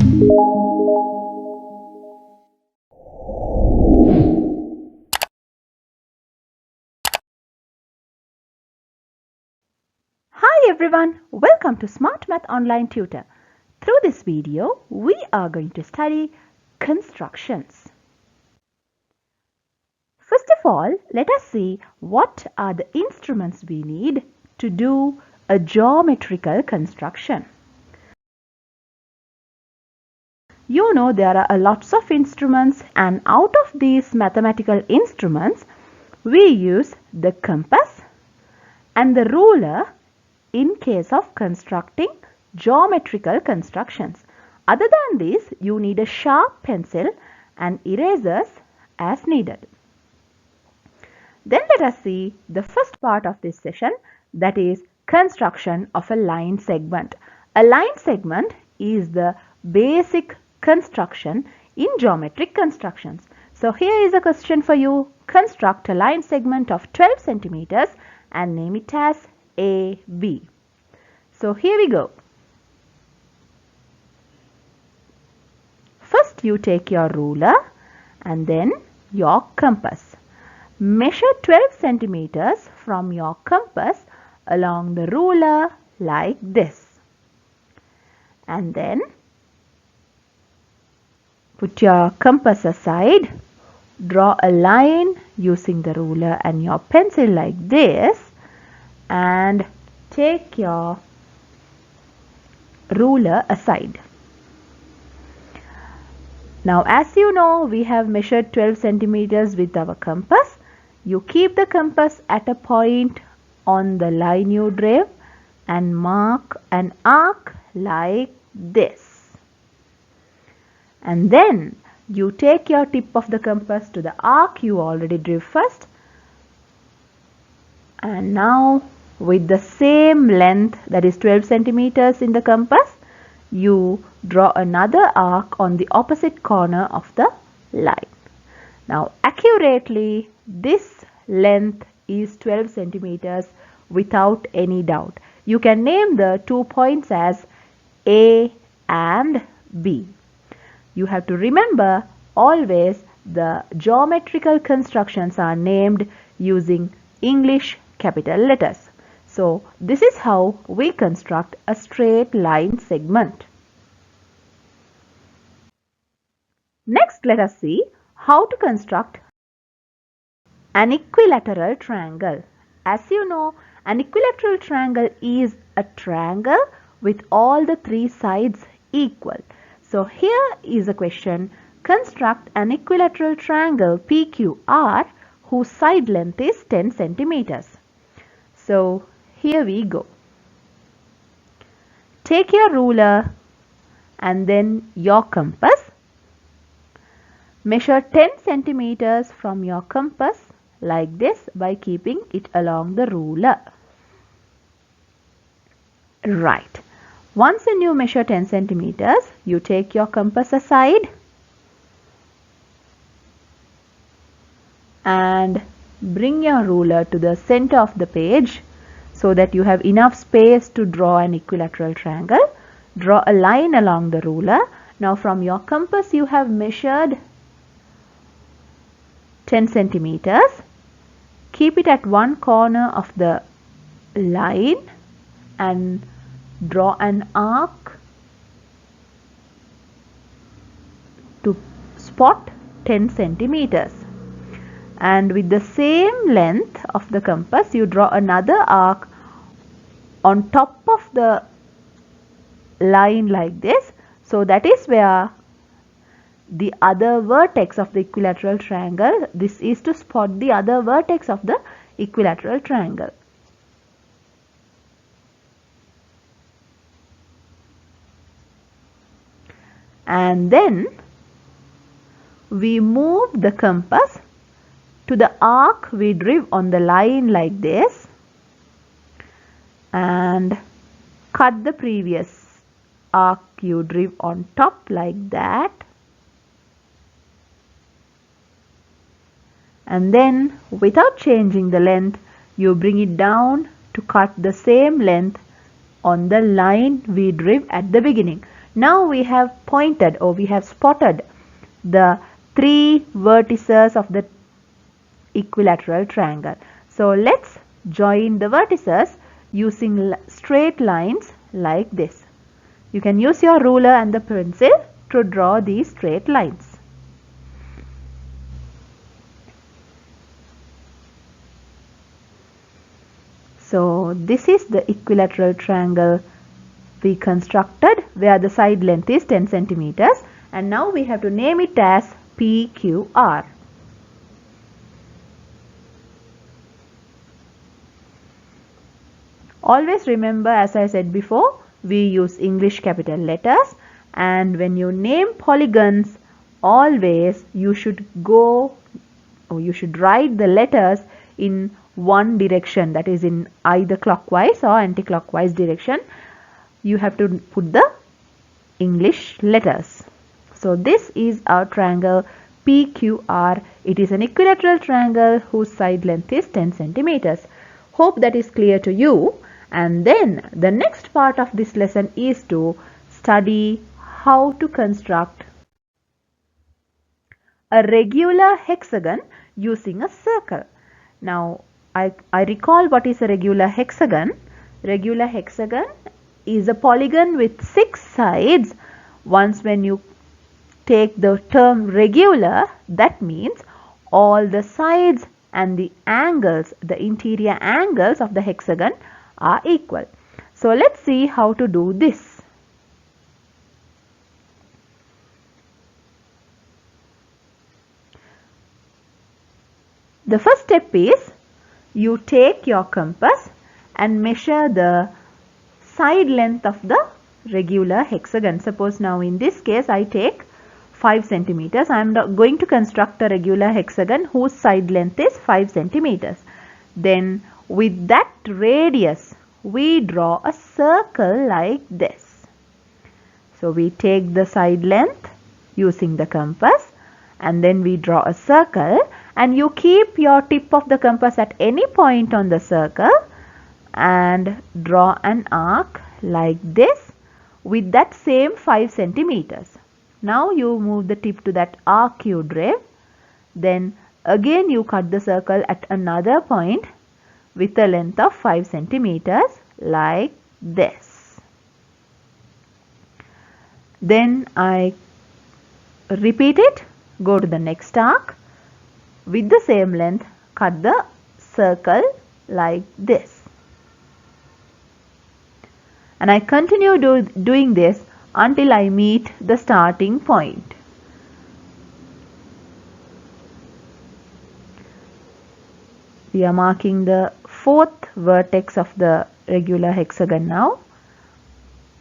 Hi everyone, welcome to Smart Math Online Tutor. Through this video, we are going to study constructions. First of all, let us see what are the instruments we need to do a geometrical construction. You know there are lots of instruments, and out of these mathematical instruments, we use the compass and the ruler in case of constructing geometrical constructions. Other than this, you need a sharp pencil and erasers as needed. Then let us see the first part of this session, that is construction of a line segment. A line segment is the basic construction in geometric constructions. So here is a question for you. Construct a line segment of 12 centimeters and name it as AB. So here we go. First you take your ruler and then your compass. Measure 12 centimeters from your compass along the ruler like this. And then put your compass aside. Draw a line using the ruler and your pencil like this. And take your ruler aside. Now as you know, we have measured 12 centimeters with our compass. You keep the compass at a point on the line you drew and mark an arc like this. And then you take your tip of the compass to the arc you already drew first. And now with the same length, that is 12 centimeters in the compass, you draw another arc on the opposite corner of the line. Now accurately, this length is 12 centimeters without any doubt. You can name the 2 points as A and B. You have to remember always the geometrical constructions are named using English capital letters. So this is how we construct a straight line segment. Next, let us see how to construct an equilateral triangle. As you know, an equilateral triangle is a triangle with all the three sides equal. So here is a question. Construct an equilateral triangle PQR whose side length is 10 centimeters. So here we go. Take your ruler and then your compass. Measure 10 centimeters from your compass like this by keeping it along the ruler. Right. Once you measure 10 centimeters, you take your compass aside and bring your ruler to the center of the page so that you have enough space to draw an equilateral triangle. Draw a line along the ruler. Now from your compass you have measured 10 centimeters. Keep it at one corner of the line and draw an arc to spot 10 centimeters. And with the same length of the compass, you draw another arc on top of the line like this. So that is where the other vertex of the equilateral triangle, this is to spot the other vertex of the equilateral triangle. And then we move the compass to the arc we drew on the line like this and cut the previous arc you drew on top like that. And then without changing the length, you bring it down to cut the same length on the line we drew at the beginning. Now we have pointed, or we have spotted, the three vertices of the equilateral triangle. So let's join the vertices using straight lines like this. You can use your ruler and the pencil to draw these straight lines. So this is the equilateral triangle we constructed, where the side length is 10 centimeters, and now we have to name it as PQR. Always remember, as I said before, we use English capital letters, and when you name polygons, always you should write the letters in one direction, that is in either clockwise or anti-clockwise direction. You have to put the English letters. So this is our triangle PQR. It is an equilateral triangle whose side length is 10 centimeters. Hope that is clear to you. And then the next part of this lesson is to study how to construct a regular hexagon using a circle. Now I recall what is a regular hexagon. Regular hexagon is a polygon with 6 sides. Once when you take the term regular, that means all the sides and the angles, the interior angles of the hexagon are equal. So let's see how to do this. The first step is you take your compass and measure the side length of the regular hexagon. Suppose now in this case I take 5 centimeters. I am going to construct a regular hexagon whose side length is 5 centimeters. Then with that radius we draw a circle like this. So we take the side length using the compass and then we draw a circle, and you keep your tip of the compass at any point on the circle and draw an arc like this with that same 5 centimeters. Now you move the tip to that arc you drew. Then again you cut the circle at another point with a length of 5 centimeters like this. Then I repeat it, go to the next arc, with the same length cut the circle like this. And I continue doing this until I meet the starting point. We are marking the fourth vertex of the regular hexagon now.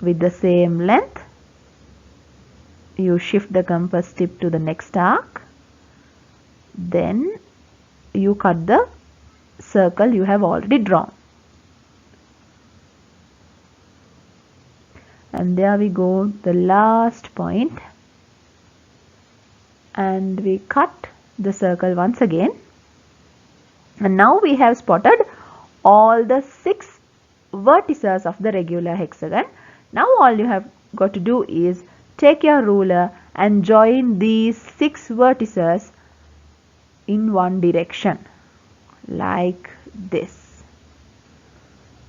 With the same length, you shift the compass tip to the next arc. Then you cut the circle you have already drawn. And there we go, the last point. And we cut the circle once again. And now we have spotted all the 6 vertices of the regular hexagon. Now all you have got to do is take your ruler and join these 6 vertices in one direction like this.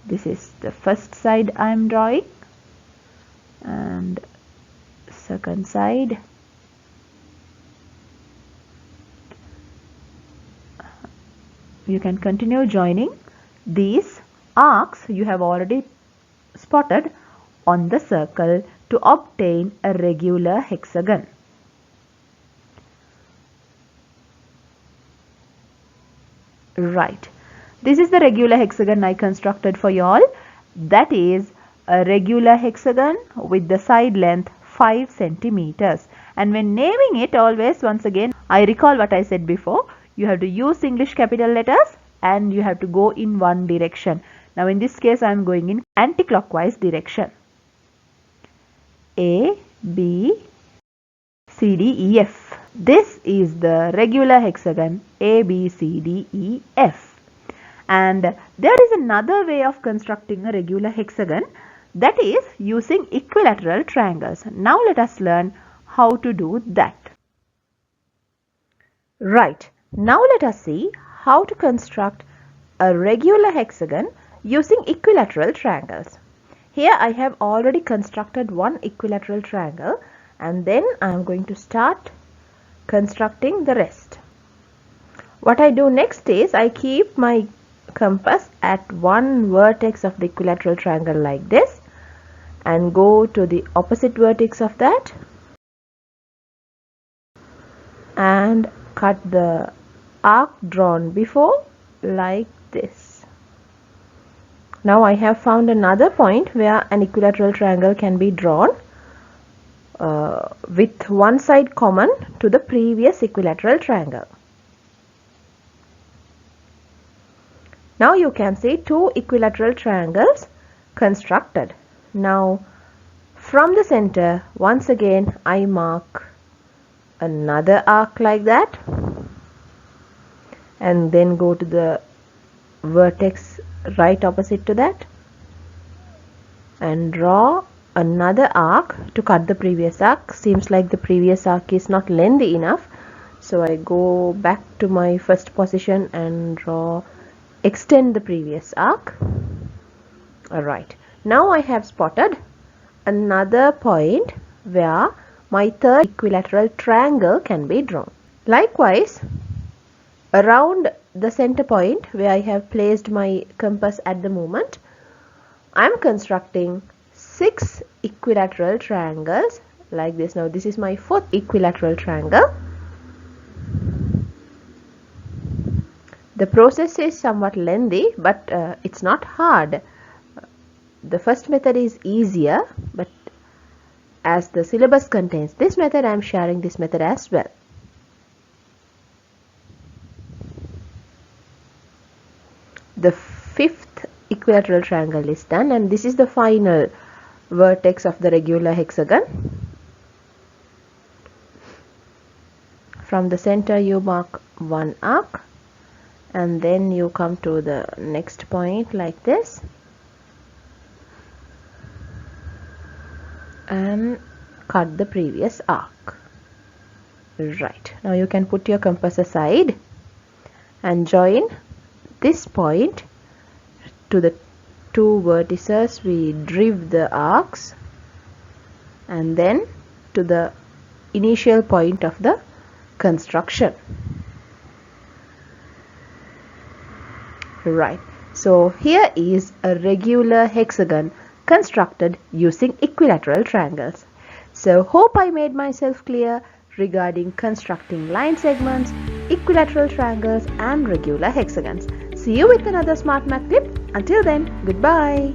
This is the first side I am drawing, and second side. You can continue joining these arcs you have already spotted on the circle to obtain a regular hexagon. Right. This is the regular hexagon I constructed for you all. That is a regular hexagon with the side length 5 centimeters. And when naming it, always once again I recall what I said before. You have to use English capital letters and you have to go in one direction. Now in this case I am going in anti-clockwise direction. A, B, C, D, E, F. This is the regular hexagon A, B, C, D, E, F. And there is another way of constructing a regular hexagon. that is using equilateral triangles. Now let us learn how to do that. Right, now let us see how to construct a regular hexagon using equilateral triangles. Here I have already constructed one equilateral triangle, and then I am going to start constructing the rest. What I do next is I keep my compass at one vertex of the equilateral triangle like this and go to the opposite vertex of that and cut the arc drawn before like this. Now I have found another point where an equilateral triangle can be drawn with one side common to the previous equilateral triangle. Now you can see two equilateral triangles constructed. Now from the center, once again I mark another arc like that and then go to the vertex right opposite to that and draw another arc to cut the previous arc. Seems like the previous arc is not lengthy enough, so I go back to my first position and extend the previous arc. Alright, now I have spotted another point where my third equilateral triangle can be drawn. Likewise, around the center point where I have placed my compass at the moment, I am constructing 6 equilateral triangles like this. Now this is my fourth equilateral triangle. The process is somewhat lengthy, but it's not hard. The first method is easier, but as the syllabus contains this method, I am sharing this method as well. The fifth equilateral triangle is done, and this is the final vertex of the regular hexagon. From the center you mark one arc and then you come to the next point like this and cut the previous arc. Right, now you can put your compass aside and join this point to the two vertices. We drive the arcs and then to the initial point of the construction. Right, so here is a regular hexagon constructed using equilateral triangles. So hope I made myself clear regarding constructing line segments, equilateral triangles and regular hexagons. See you with another smart math tip. Until then, goodbye.